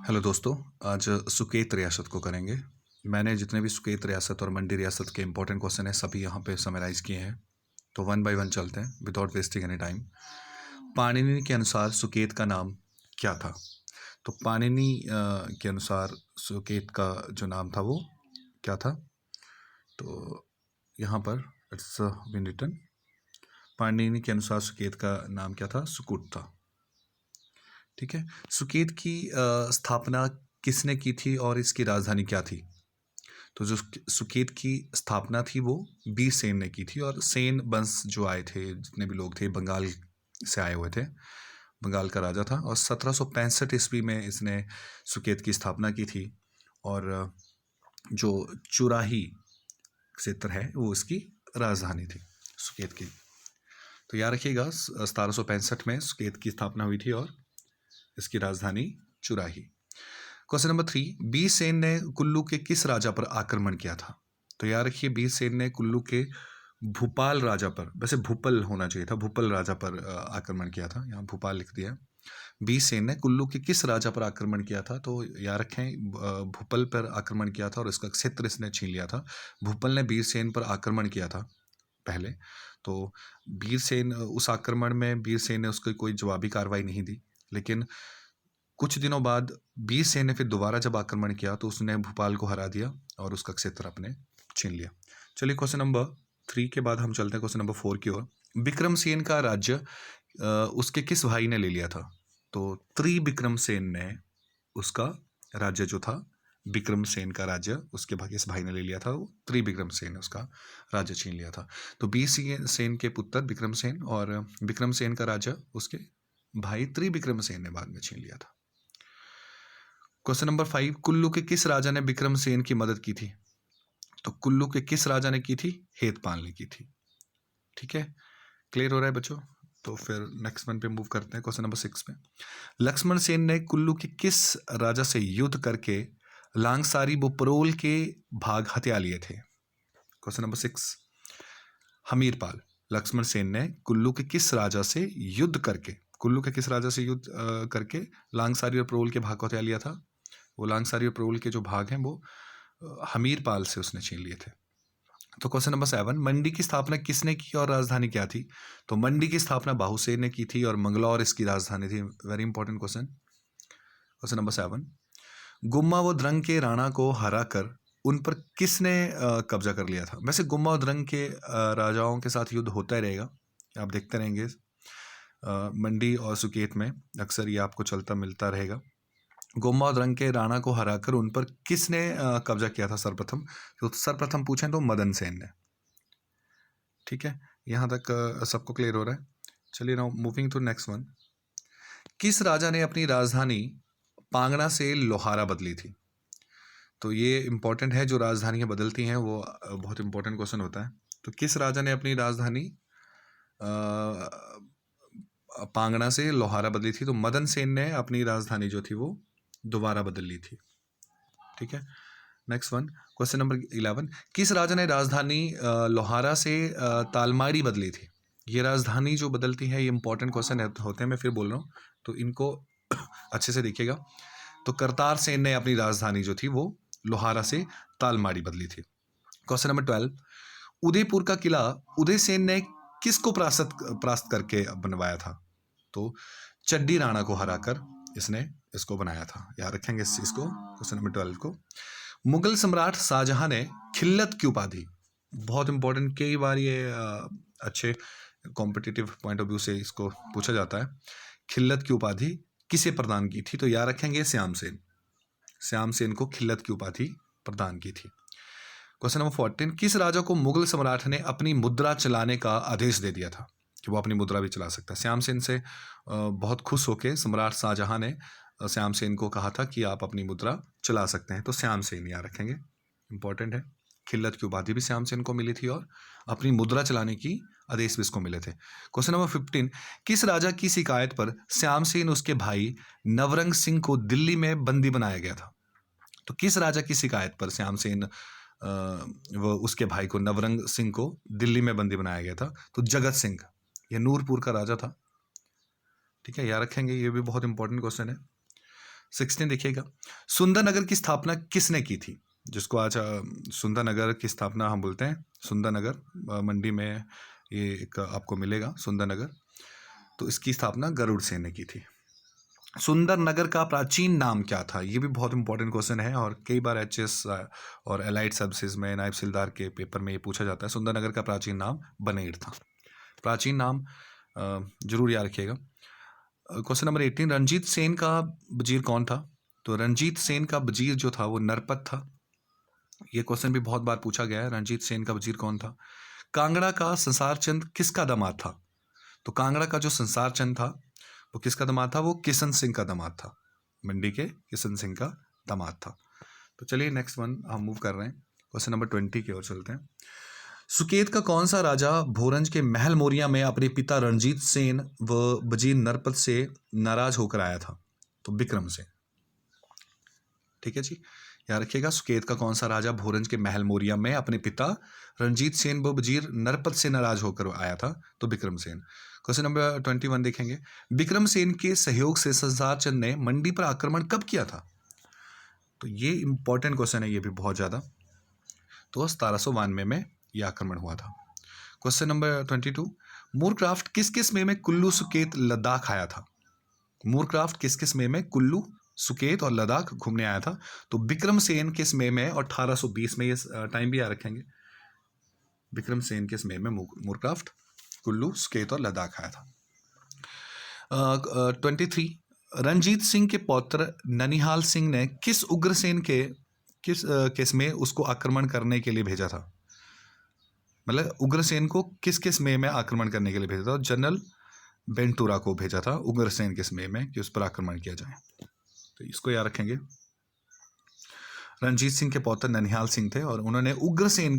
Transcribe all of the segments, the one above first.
Hello दोस्तों। आज सुकेत रियासत को करेंगे। मैंने जितने भी सुकेत रियासत और मंडी रियासत के इंपॉर्टेंट क्वेश्चन हैं सभी यहाँ पे समराइज़ किए हैं। तो वन बाय वन चलते हैं without wasting any time. Panini के अनुसार सुकेत का नाम क्या था? तो पाणिनि के अनुसार सुकेत का जो नाम था वो क्या था? तो यहाँ पर इट्स बीन रिटन। पाणिनि के अनुसार सुकेत का नाम क्या था? सुकुट था। ठीक है। सुकेत की स्थापना किसने की थी और इसकी राजधानी क्या थी? तो जो सुकेत की स्थापना थी वो बीरसेन ने की थी। और सेन वंश जो आए थे, जितने भी लोग थे, बंगाल से आए हुए थे। बंगाल का राजा था और 1765 ईस्वी में इसने सुकेत की स्थापना की थी। और जो चुराही क्षेत्र है वो इसकी राजधानी थी सुकेत की। तो याद रखिएगा 1765 में सुकेत की स्थापना हुई थी और इसकी राजधानी चुराही। क्वेश्चन नंबर 3, बीरसेन ने कुल्लू के किस राजा पर आक्रमण किया था? तो याद रखिए बीरसेन ने कुल्लू के भूपाल राजा पर, वैसे भूपल होना चाहिए था, भूपल राजा पर आक्रमण किया था। यहाँ भूपाल लिख दिया। बीरसेन ने कुल्लू के किस राजा पर आक्रमण किया था? तो याद रखें भूपल पर आक्रमण किया था और इसका क्षेत्र इसने छीन लिया था। भूपल ने बीरसेन पर आक्रमण किया था पहले। तो बीरसेन, उस आक्रमण में बीरसेन ने उसकी कोई जवाबी कार्रवाई नहीं दी, लेकिन कुछ दिनों बाद बीरसेन ने फिर दोबारा जब आक्रमण किया तो उसने भोपाल को हरा दिया और उसका क्षेत्र अपने छीन लिया। चलिए क्वेश्चन नंबर 3 के बाद हम चलते हैं क्वेश्चन नंबर 4 की ओर। विक्रमसेन का राज्य उसके किस भाई ने ले लिया था? तो त्रिविक्रमसेन ने उसका राज्य जो था, विक्रमसेन का राज्य उसके किस भाई ने ले लिया था? वो त्रिविक्रमसेन ने उसका राज्य छीन लिया था। तो बीरसेन के पुत्र विक्रमसेन और विक्रमसेन का राज्य उसके भाई त्रिविक्रमसेन ने बाद में छीन लिया था। क्वेश्चन नंबर 5, कुल्लू के किस राजा ने विक्रमसेन की मदद की थी? तो कुल्लू के किस राजा ने की थी? हेतपाल ने की थी। ठीक है, क्लियर हो रहा है बच्चों? तो फिर नेक्स्ट वन पे मूव करते हैं क्वेश्चन नंबर 6 पे। लक्ष्मण सेन ने कुल्लू के किस राजा से युद्ध करके लांगसारी व परोल के भाग हथिया लिए थे? Question number 6, हमीरपाल। लक्ष्मण सेन ने कुल्लू के किस राजा से युद्ध करके, कुल्लू के किस राजा से युद्ध करके लांगसारी और परोल के भाग को हथिया लिया था? वो लांगसारी और परोल के जो भाग हैं वो हमीरपाल से उसने छीन लिए थे। तो क्वेश्चन नंबर 7, मंडी की स्थापना किसने की और राजधानी क्या थी? तो मंडी की स्थापना बाहुसेन ने की थी और मंगलौर इसकी राजधानी थी। Very important question. Question number 7, गुम्मा व द्रंग के राणा को हराकर उन पर किसने कब्जा कर लिया था? वैसे गुम्मा और द्रंग के राजाओं के साथ युद्ध होता ही रहेगा, आप देखते रहेंगे मंडी और सुकेत में अक्सर ये आपको चलता मिलता रहेगा। गुम्मा और द्रंग के राणा को हराकर उन पर किसने कब्जा किया था सर्वप्रथम? तो सर्वप्रथम पूछें तो मदन सेन ने। ठीक है, यहाँ तक सबको क्लियर हो रहा है? चलिए now moving to next one. किस राजा ने अपनी राजधानी पांगणा से लोहारा बदली थी? तो ये इंपॉर्टेंट है, जो राजधानियां बदलती हैं वो बहुत इंपॉर्टेंट क्वेश्चन होता है। तो किस राजा ने अपनी राजधानी पांगणा से लोहारा बदली थी? तो मदन सेन ने अपनी राजधानी जो थी वो दोबारा बदल ली थी। ठीक है, नेक्स्ट वन क्वेश्चन नंबर 11, किस राजा ने राजधानी लोहारा से तालमारी बदली थी? ये राजधानी जो बदलती है ये इंपॉर्टेंट क्वेश्चन होते हैं, मैं फिर बोल रहा हूँ तो इनको अच्छे से देखिएगा। तो करतार सेन ने अपनी राजधानी जो थी वो लोहारा से तालमारी बदली थी। क्वेश्चन नंबर 12, उदयपुर का किला उदयसेन ने किसको परास्त करके बनवाया था? तो चड्डी राणा को हराकर इसने इसको बनाया था। याद रखेंगे इसको, क्वेश्चन नंबर 12 को। मुगल सम्राट शाहजहां ने खिल्लत की उपाधि, बहुत इंपॉर्टेंट, कई बार ये अच्छे कॉम्पिटिटिव पॉइंट ऑफ व्यू से इसको पूछा जाता है, खिल्लत की उपाधि किसे प्रदान की थी? तो याद रखेंगे श्यामसेन। श्यामसेन को खिल्लत की उपाधि प्रदान की थी। क्वेश्चन नंबर 14, किस राजा को मुगल सम्राट ने अपनी मुद्रा चलाने का आदेश दे दिया था कि वो अपनी मुद्रा भी चला सकता है? श्यामसेन से बहुत खुश होकर सम्राट शाहजहां ने श्यामसेन को कहा था कि आप अपनी मुद्रा चला सकते हैं। तो श्यामसेन याद रखेंगे, इंपॉर्टेंट है। खिल्लत की उपाधि भी श्यामसेन को मिली थी और अपनी मुद्रा चलाने की आदेश भी इसको मिले थे। क्वेश्चन नंबर 15, किस राजा की शिकायत पर श्यामसेन उसके भाई नवरंग सिंह को दिल्ली में बंदी बनाया गया था? तो किस राजा की शिकायत पर श्यामसेन वो उसके भाई को नवरंग सिंह को दिल्ली में बंदी बनाया गया था? तो जगत सिंह, यह नूरपुर का राजा था। ठीक है, याद रखेंगे, ये भी बहुत इंपॉर्टेंट क्वेश्चन है। 16 देखिएगा, सुंदरनगर की स्थापना किसने की थी? जिसको आज सुंदरनगर की स्थापना हम बोलते हैं, सुंदरनगर मंडी में ये एक आपको मिलेगा सुंदरनगर, तो इसकी स्थापना गरुड़ सेन ने की थी। सुंदरनगर का प्राचीन नाम क्या था? ये भी बहुत इंपॉर्टेंट क्वेश्चन है और कई बार एचएस और एलाइड सर्विसेज में नायब सिलदार के पेपर में ये पूछा जाता है। सुंदरनगर का प्राचीन नाम बनेड़ था। प्राचीन नाम जरूर याद रखिएगा। क्वेश्चन नंबर 18, रंजीत सेन का वजीर कौन था? तो रंजीत सेन का वजीर जो था वो नरपत था। ये क्वेश्चन भी बहुत बार पूछा गया है, रंजीत सेन का वजीर कौन था? कांगड़ा का संसार चंद किसका दामाद था? तो कांगड़ा का जो संसार चंद था वो किसका दामाद था? वो किशन सिंह का दामाद था, मंडी के किशन सिंह का दामाद था। तो चलिए नेक्स्ट वन हम मूव कर रहे हैं, क्वेश्चन नंबर 20 की ओर चलते हैं। सुकेत का कौन सा राजा भोरंज के महल मोरिया में अपने पिता रणजीत सेन व वजीर नरपत से नाराज होकर आया था? तो विक्रम सेन। ठीक है जी, याद रखिएगा, सुकेत का कौन सा राजा भोरंज के महल मोरिया में अपने पिता रणजीत सेन व वजीर नरपत से नाराज होकर आया था? तो विक्रम सेन। क्वेश्चन नंबर 21 देखेंगे, विक्रम सेन के सहयोग से संसार चंद ने मंडी पर आक्रमण कब किया था? तो ये इंपॉर्टेंट क्वेश्चन है, ये भी बहुत ज्यादा। तो 1792 में यह आक्रमण हुआ था। क्वेश्चन नंबर 22, मूरक्राफ्ट किस किस में कुल्लू सुकेत लद्दाख आया था? मूरक्राफ्ट किस किस में कुल्लू सुकेत और लद्दाख घूमने आया था? तो विक्रम सेन किस में और 1820 में, ये टाइम भी याद रखेंगे। विक्रम सेन किस में मूरक्राफ्ट कुल्लू सुकेत और लद्दाख आया था। 23, रंजीत सिंह के पौत्र ननिहाल सिंह ने किस उग्रसेन के किस केस में उसको आक्रमण करने के लिए भेजा था? मतलब उग्रसेन को किस किस में आक्रमण करने के लिए भेजा था? जनरल बेंटूरा को भेजा था उग्रसेन किस में कि उस पर आक्रमण किया जाए। तो इसको याद रखेंगे। रणजीत सिंह के पौत्र ननिहाल सिंह थे और उन्होंने उग्रसेन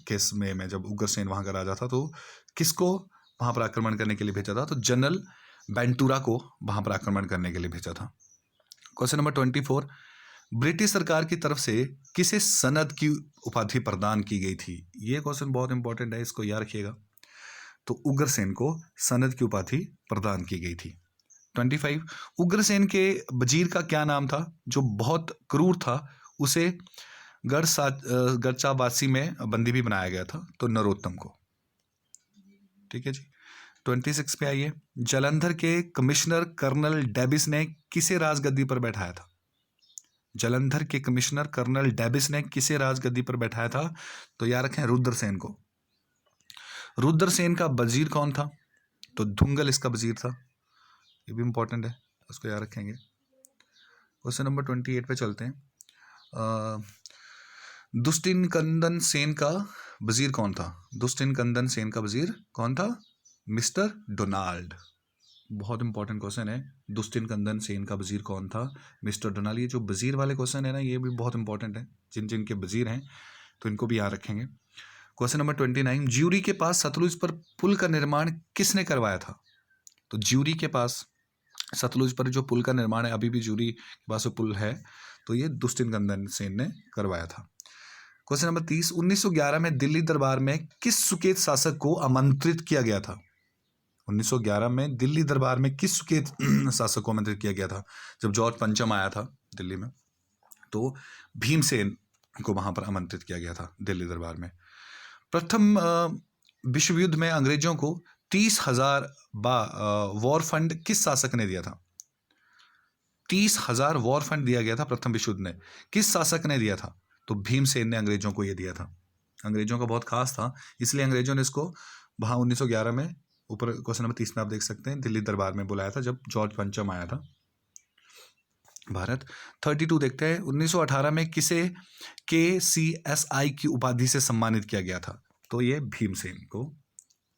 केस में जब उग्रसेन वहां का राजा था तो किसको वहां पर आक्रमण करने के लिए भेजा था? तो जनरल बेंटूरा को वहां पर आक्रमण करने के लिए भेजा था। क्वेश्चन नंबर 24, ब्रिटिश सरकार की तरफ से किसे सनद की उपाधि प्रदान की गई थी? ये क्वेश्चन बहुत इंपॉर्टेंट है, इसको याद रखिएगा। तो उग्रसेन को सनद की उपाधि प्रदान की गई थी। 25, उग्रसेन के वजीर का क्या नाम था जो बहुत क्रूर था? उसे गढ़चाबासी में बंदी भी बनाया गया था, तो नरोत्तम को। ठीक है जी। 26 पे आइए, जालंधर के कमिश्नर कर्नल डेबिस ने किसे राजगद्दी पर बैठाया था? जालंधर के कमिश्नर कर्नल डेबिस ने किसे राजगद्दी पर बैठाया था? तो याद रखें, रुद्रसेन को। रुद्रसेन का वजीर कौन था? तो धुंगल इसका वजीर था। ये भी इंपॉर्टेंट है, उसको याद रखेंगे। क्वेश्चन नंबर 28 पे चलते हैं। दुष्टिनकंदन सेन का वजीर कौन था? दुष्टिनकंदन सेन का वजीर कौन था? Mister Donald. बहुत इंपॉर्टेंट क्वेश्चन है, दुष्टिनकंदन सेन का वजीर कौन था? Mister Donald. ये जो वजीर वाले क्वेश्चन है ना, ये भी बहुत इंपॉर्टेंट है, जिन जिन के वजीर हैं तो इनको भी याद रखेंगे। क्वेश्चन नंबर 29, ज्यूरी के पास सतलुज पर पुल का निर्माण किसने करवाया था? तो ज्यूरी के पास सतलुज पर जो पुल का निर्माण है, अभी भी ज्यूरी के पास वो पुल है, तो ये दुष्टिनकंदन सेन ने करवाया था। क्वेश्चन नंबर 30, 1911 में दिल्ली दरबार में किस सुकेत शासक को आमंत्रित किया गया था? 1911 में दिल्ली दरबार में किस सुकेत शासक को आमंत्रित किया गया था? जब जॉर्ज पंचम आया था दिल्ली में, तो भीमसेन को वहां पर आमंत्रित किया गया था दिल्ली दरबार में। प्रथम विश्व युद्ध में अंग्रेजों को 30,000 वॉर फंड किस शासक ने दिया था? 30,000 वॉर फंड दिया गया था प्रथम विश्व युद्ध में, किस शासक ने दिया था? तो भीमसेन ने अंग्रेजों को यह दिया था। अंग्रेजों का बहुत खास था, इसलिए अंग्रेजों ने इसको वहां 1911 में, ऊपर क्वेश्चन नंबर 30 में आप देख सकते हैं, दिल्ली दरबार में बुलाया था जब जॉर्ज पंचम आया था भारत। 32 देखते हैं, 1918 में किसे KCSI की उपाधि से सम्मानित किया गया था? तो ये भीमसेन को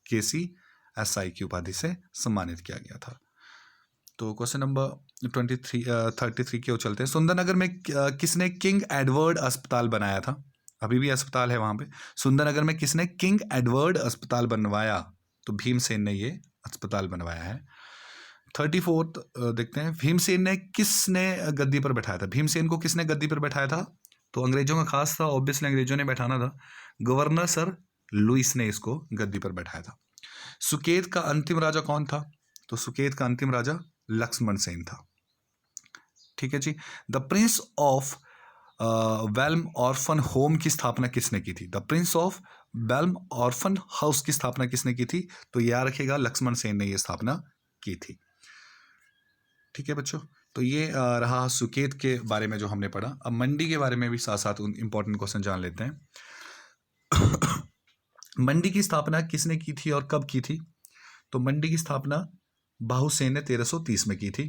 KCSI की उपाधि से सम्मानित किया गया था। तो क्वेश्चन नंबर 33 की ओर चलते हैं। सुंदरनगर में किसने किंग एडवर्ड अस्पताल बनाया था? अभी भी अस्पताल है वहां पे। सुंदरनगर में किसने किंग एडवर्ड अस्पताल बनवाया? तो भीमसेन ने ये अस्पताल बनवाया है। 34 देखते हैं, भीमसेन ने किसने गद्दी पर बैठाया था? भीमसेन को किसने गद्दी पर बैठाया था? तो अंग्रेजों का खास था, ऑब्वियसली अंग्रेजों ने बैठाना था। गवर्नर सर लुइस ने इसको गद्दी पर बैठाया था। सुकेत का अंतिम राजा कौन था? तो सुकेत का अंतिम राजा लक्ष्मण सेन था। ठीक है जी। The prince of Wales orphan home की स्थापना किसने की थी? The prince of Wales orphan house की स्थापना किसने की थी? तो याद रखिएगा लक्ष्मण सेन ने यह स्थापना की थी। ठीक है बच्चों, तो ये रहा सुकेत के बारे में जो हमने पढ़ा। अब मंडी के बारे में भी साथ साथ इंपॉर्टेंट क्वेश्चन जान लेते हैं। मंडी की स्थापना किसने की थी और कब की थी? तो मंडी की स्थापना बाहुसेन ने 1330 में की थी।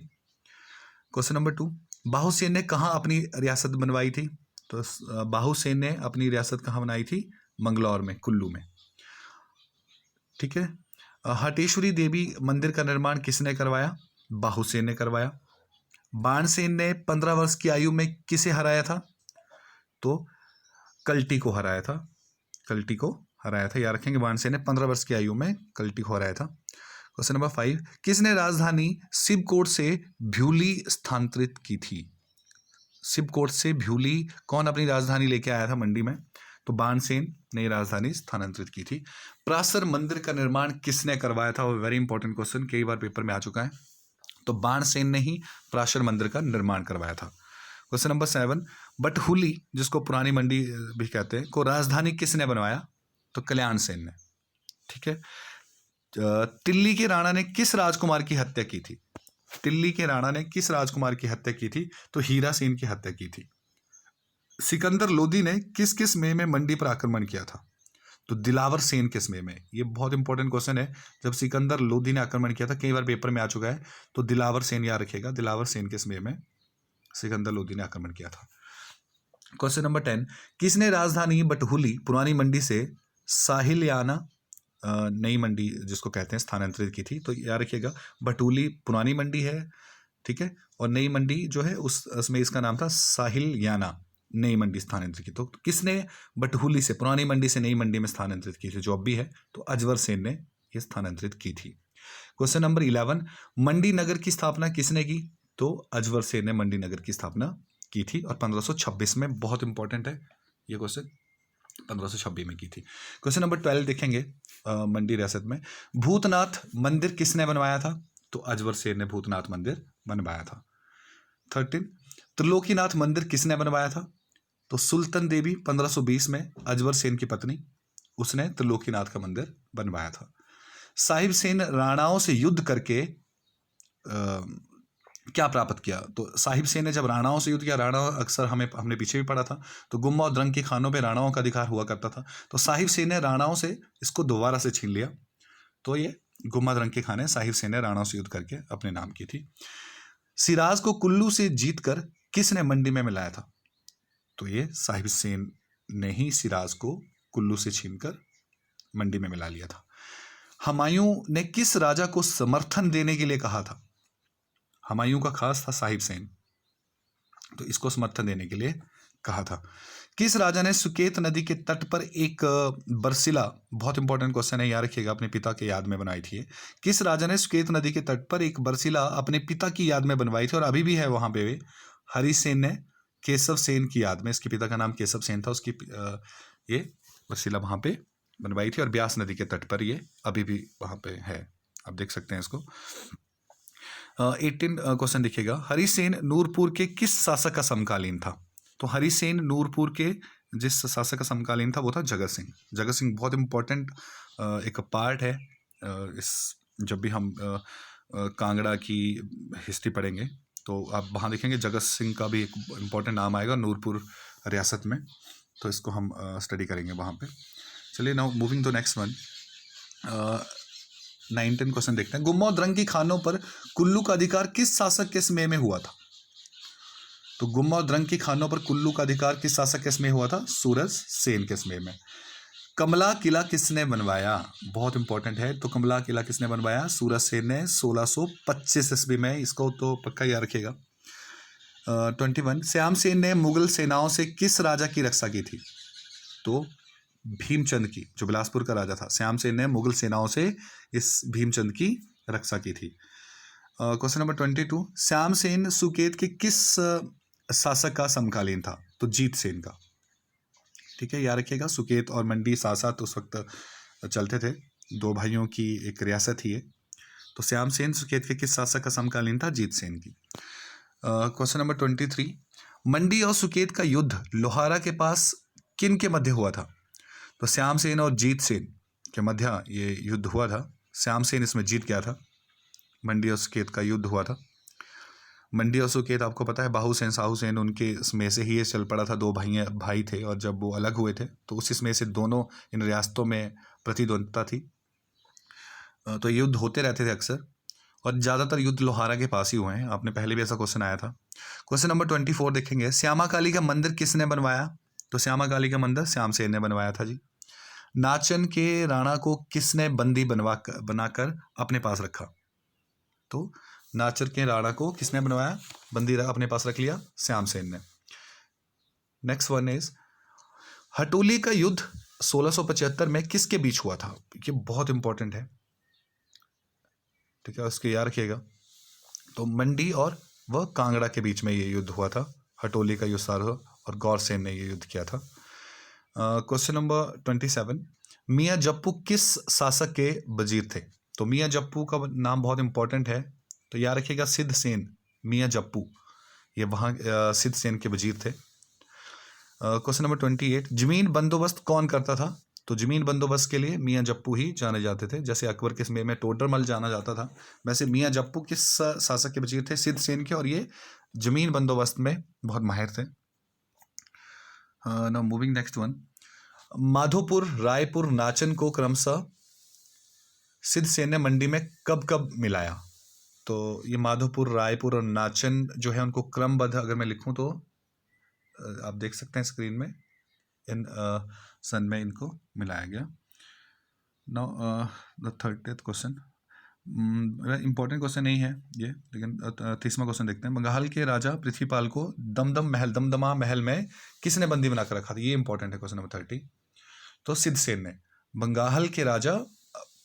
क्वेश्चन नंबर 2, बाहुसेन ने कहाँ अपनी रियासत बनवाई थी? तो बाहुसेन ने अपनी रियासत कहाँ बनाई थी? मंगलौर में, कुल्लू में। ठीक है। हटेश्वरी देवी मंदिर का निर्माण किसने करवाया? बाहुसेन ने करवाया। बाणसेन ने 15 वर्ष की आयु में किसे हराया था? तो कल्टी को हराया था। कल्टी को हराया था, याद रखेंगे। बाणसेन ने 15 वर्ष की आयु में कल्टी को हराया था। क्वेश्चन नंबर 5, किसने राजधानी सिबकोट से भ्यूली स्थानांतरित की थी? सिबकोट से भ्यूली कौन अपनी राजधानी लेके आया था मंडी में? तो बाणसेन ने राजधानी स्थानांतरित की थी। पराशर मंदिर का निर्माण किसने करवाया था? वो वेरी इंपॉर्टेंट क्वेश्चन, कई बार पेपर में आ चुका है। तो बाणसेन ने ही पराशर मंदिर का निर्माण करवाया था। क्वेश्चन नंबर 7, बटहुली जिसको पुरानी मंडी भी कहते हैं को राजधानी किसने बनवाया? तो कल्याण सेन ने। ठीक है। टिल्ली के राणा ने किस राजकुमार की हत्या की थी? टिल्ली के राणा ने किस राजकुमार की हत्या की थी? तो हीरा सेन की हत्या की थी। सिकंदर लोदी ने किस किस में मंडी पर आक्रमण किया था? तो दिलावर सेन किस में? ये बहुत इंपॉर्टेंट क्वेश्चन है। जब सिकंदर लोदी ने आक्रमण किया था, कई बार पेपर में आ चुका है, तो दिलावर सेन याद रखिएगा। दिलावर सेन किस में सिकंदर लोदी ने आक्रमण किया था। क्वेश्चन नंबर 10, किसने राजधानी बटहुली पुरानी मंडी से साहिलयाना नई मंडी जिसको कहते हैं स्थानांतरित की थी? तो याद रखिएगा बटुली पुरानी मंडी है, ठीक है, और नई मंडी जो है उसमें इसका नाम था साहिलयाना नई मंडी स्थानांतरित की। तो किसने बटहुली से पुरानी मंडी से नई मंडी में स्थानांतरित की थी, जो अब भी है? तो अजवर सेन ने ये स्थानांतरित की थी। क्वेश्चन नंबर 11, मंडी नगर की स्थापना किसने की? तो अजवर सेन ने मंडी नगर की स्थापना की थी और 1526 में। बहुत इंपॉर्टेंट है ये क्वेश्चन, 1526 में की थी। क्वेश्चन नंबर 12 देखेंगे मंडी रियासत में। भूतनाथ मंदिर किसने बनवाया था? तो अजवर सेन ने भूतनाथ मंदिर बनवाया था। 13, त्रिलोकीनाथ मंदिर किसने बनवाया था? तो सुल्तान देवी 1520 में, अजवर सेन की पत्नी, उसने त्रिलोकीनाथ का मंदिर बनवाया था। साहिब सेन राणाओं से युद्ध करके क्या प्राप्त किया? तो साहिब सेन ने जब राणाओं से युद्ध किया, राणा अक्सर हमने पीछे भी पढ़ा था, तो गुम्मा और द्रंग के खानों पे राणाओं का अधिकार हुआ करता था। तो साहिब सेन ने राणाओं से इसको दोबारा से छीन लिया। तो ये गुम्मा द्रंग के खाने साहिब सेन ने राणाओं से युद्ध करके अपने नाम की थी। सिराज को कुल्लू से जीतकर किसने मंडी में मिलाया था? तो ये साहिब सेन ने ही सिराज को कुल्लू से छीनकर मंडी में मिला लिया था। हुमायूं ने किस राजा को समर्थन देने के लिए कहा था? हुमायूं का खास था साहिब सेन, तो इसको समर्थन देने के लिए कहा था। किस राजा ने सुकेत नदी के तट पर एक बरसिला, बहुत इंपॉर्टेंट क्वेश्चन है, याद रखिएगा, अपने पिता के याद में बनाई थी? किस राजा ने सुकेत नदी के तट पर एक बरसिला अपने पिता की याद में बनवाई थी और अभी भी है वहां पे? हरि सेन ने केशव सेन की याद में, इसके पिता का नाम केशव सेन था, उसकी ये बरसिला वहां पे बनवाई थी और ब्यास नदी के तट पर ये अभी भी वहां पे है, आप देख सकते हैं इसको। 18 क्वेश्चन देखिएगा। हरिसेन नूरपुर के किस शासक का समकालीन था? तो हरिसेन नूरपुर के जिस शासक का समकालीन था वो था जगत सिंह। जगत सिंह बहुत इंपॉर्टेंट एक पार्ट है इस, जब भी हम कांगड़ा की हिस्ट्री पढ़ेंगे तो आप वहाँ देखेंगे जगत सिंह का भी एक इम्पॉर्टेंट नाम आएगा नूरपुर रियासत में, तो इसको हम स्टडी करेंगे वहाँ पे। चलिए now moving to next one. 19 question देखते हैं। गुम्मा और द्रंग की खानों पर कुल्लू का अधिकार किस शासक के समय में हुआ था? तो गुम्मा और द्रंग की खानों पर कुल्लू का अधिकार किस शासक के समय हुआ था? सूरज सेन के समय में। कमला किला किसने बनवाया? बहुत इंपॉर्टेंट है। तो कमला किला किसने बनवाया? सूरज सेन ने 1625 ईस्वी में, इसको तो पक्का याद रखिएगा। 21, श्याम सेन ने मुगल सेनाओं से किस राजा की रक्षा की थी? तो भीमचंद की, जो बिलासपुर का राजा था। श्याम सेन ने मुगल सेनाओं से इस भीमचंद की रक्षा की थी। क्वेश्चन नंबर 22, श्याम सेन सुकेत के किस शासक का समकालीन था? तो जीत सेन का। ठीक है, याद रखिएगा, सुकेत और मंडी साथ साथ उस वक्त चलते थे, दो भाइयों की एक रियासत ही है। तो श्याम सेन सुकेत के किस शासक का समकालीन था? जीत सेन की। क्वेश्चन नंबर 23, मंडी और सुकेत का युद्ध लोहारा के पास किन के मध्य हुआ था? तो श्याम सेन और जीत सेन के मध्य ये युद्ध हुआ था। श्याम सेन इसमें जीत गया था। मंडी और सुकेत का युद्ध हुआ था। मंडी और सुकेत आपको पता है बाहु सेन साहू सेन उनके इसमें से ही ये चल पड़ा था। दो भाई थे और जब वो अलग हुए थे तो उस इसमें से दोनों इन रियासतों में प्रतिद्वंद्विता थी। तो युद्ध होते रहते थे अक्सर, और ज़्यादातर युद्ध लोहारा के पास ही हुए हैं। आपने पहले भी ऐसा क्वेश्चन आया था। क्वेश्चन नंबर 24 देखेंगे, श्यामा काली का मंदिर किसने बनवाया? तो श्यामा काली का मंदिर श्याम सेन ने बनवाया था जी। नाचन के राणा को किसने बंदी बनाकर अपने पास रखा? तो नाचर के राणा को किसने बनवाया, बंदी अपने पास रख लिया? श्याम सेन ने। नेक्स्ट वन इज, हटोली का युद्ध 1675 में किसके बीच हुआ था? ये बहुत इंपॉर्टेंट है, ठीक है, उसको याद रखिएगा। तो मंडी और वह कांगड़ा के बीच में ये युद्ध हुआ था। हटोली का युद्ध हुआ और गौरसेन ने ये युद्ध किया था। क्वेश्चन नंबर 27, मियाँ जप्पू किस शासक के वजीर थे? तो मियाँ जप्पू का नाम बहुत इंपॉर्टेंट है, तो याद रखिएगा सिद्ध सेन। मियाँ जप्पू ये वहाँ सिद्ध सेन के वजीर थे। क्वेश्चन नंबर 28, जमीन बंदोबस्त कौन करता था? तो जमीन बंदोबस्त के लिए मियाँ जप्पू ही जाने जाते थे। जैसे अकबर के समय में टोडरमल जाना जाता था, वैसे मियाँ जप्पू किस शासक के वजीर थे? सिद्ध सेन के, और ये जमीन बंदोबस्त में बहुत माहिर थे। Now moving next one, Madhopur, Raipur, Nachan को क्रमशः सिद्ध सेन ने मंडी में कब कब मिलाया? तो ये माधोपुर, रायपुर और नाचन जो है उनको क्रमबद्ध अगर मैं लिखूं तो आप देख सकते हैं स्क्रीन में, इन सन में इनको मिलाया गया। Now the 30th question, important question नहीं है ये, लेकिन 30वां क्वेश्चन देखते हैं। बंगाल के राजा पृथ्वीपाल को दमदमा महल में किसने बंदी बनाकर रखा था? ये इंपॉर्टेंट है क्वेश्चन नंबर 30। तो सिद्ध सेन ने। बंगाल के राजा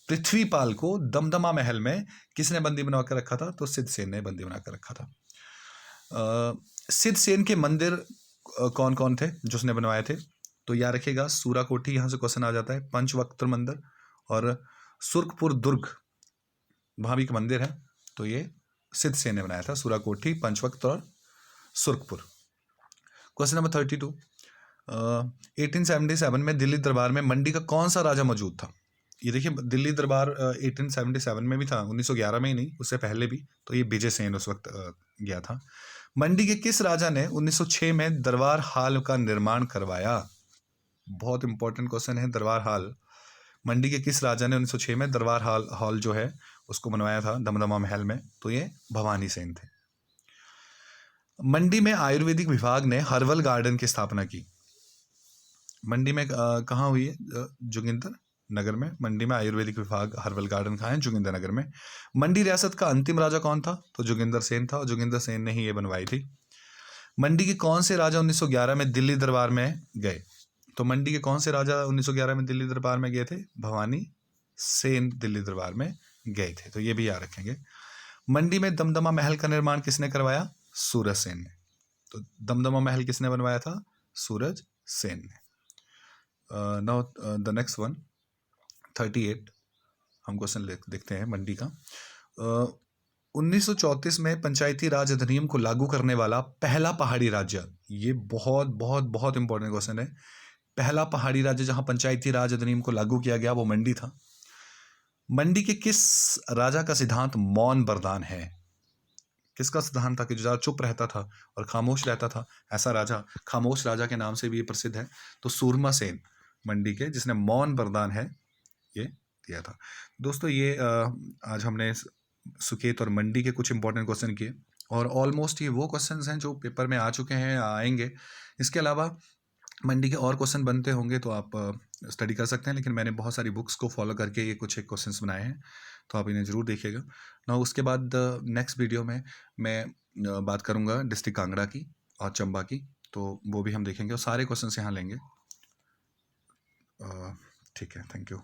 पृथ्वीपाल को दमदमा महल में किसने बंदी बनाकर रखा था? तो सिद्ध सेन ने बंदी बनाकर रखा था। सिद्ध सेन के मंदिर कौन कौन थे जो उसने बनवाए थे? तो याद रखिएगा सूरा कोठी, यहाँ से क्वेश्चन आ जाता है। पंचवक्त्र मंदिर और सुर्खपुर दुर्ग वहाँ भी एक मंदिर है, तो ये सिद्ध सेन ने बनाया था। सूरा कोठी, पंचवक्त्र और सुर्खपुर। क्वेश्चन नंबर 32, 1877 में दिल्ली दरबार में मंडी का कौन सा राजा मौजूद था? ये देखिए दिल्ली दरबार 1877 में भी था, 1911 में ही नहीं, उससे पहले भी। तो ये विजय सेन उस वक्त गया था। मंडी के किस राजा ने 1906 में दरबार हाल का निर्माण करवाया? बहुत इंपॉर्टेंट क्वेश्चन है। दरबार हाल, मंडी के किस राजा ने 1906 में दरबार हॉल जो है उसको बनवाया था दमदमा महल में? तो ये भवानी सेन थे। मंडी में आयुर्वेदिक विभाग ने हर्बल गार्डन की स्थापना की। मंडी में कहाँ हुई है? जोगिंदर नगर में। मंडी में आयुर्वेदिक विभाग हर्बल गार्डन कहाँ है? जोगिंदर नगर में। मंडी रियासत का अंतिम राजा कौन था? तो जोगिंदर सेन था, और जोगिंदर सेन ने ही ये बनवाई थी। मंडी के कौन से राजा 1911 में दिल्ली दरबार में गए? तो मंडी के कौन से राजा 1911 में दिल्ली दरबार में गए थे? भवानी सेन दिल्ली दरबार में गए थे, तो ये भी याद रखेंगे। मंडी में दमदमा महल का निर्माण किसने करवाया? सूरज सेन ने। तो दमदमा महल किसने बनवाया था? सूरज सेन ने। नाउ द नेक्स्ट वन 38, हम क्वेश्चन देखते हैं मंडी का। 1934 में पंचायती राज अधिनियम को लागू करने वाला पहला पहाड़ी राज्य, ये बहुत बहुत बहुत इंपॉर्टेंट क्वेश्चन है। पहला पहाड़ी राज्य जहां पंचायती राज अधिनियम को लागू किया गया वो मंडी था। मंडी के किस राजा का सिद्धांत मौन वरदान है? किसका सिद्धांत था कि जो ज़्यादा चुप रहता था और खामोश रहता था, ऐसा राजा, खामोश राजा के नाम से भी ये प्रसिद्ध है। तो सूरमा सेन मंडी के, जिसने मौन वरदान है ये दिया था। दोस्तों ये आज हमने सुकेत और मंडी के कुछ इंपॉर्टेंट क्वेश्चन किए, और ऑलमोस्ट ये वो क्वेश्चंस हैं जो पेपर में आ चुके हैं, आएंगे। इसके अलावा मंडी के और क्वेश्चन बनते होंगे तो आप स्टडी कर सकते हैं, लेकिन मैंने बहुत सारी बुक्स को फॉलो करके ये कुछ एक क्वेश्चंस बनाए हैं, तो आप इन्हें ज़रूर देखिएगा ना। उसके बाद नेक्स्ट वीडियो में मैं बात करूँगा डिस्ट्रिक्ट कांगड़ा की और चंबा की, तो वो भी हम देखेंगे और सारे क्वेश्चंस यहाँ लेंगे। ठीक है, थैंक यू।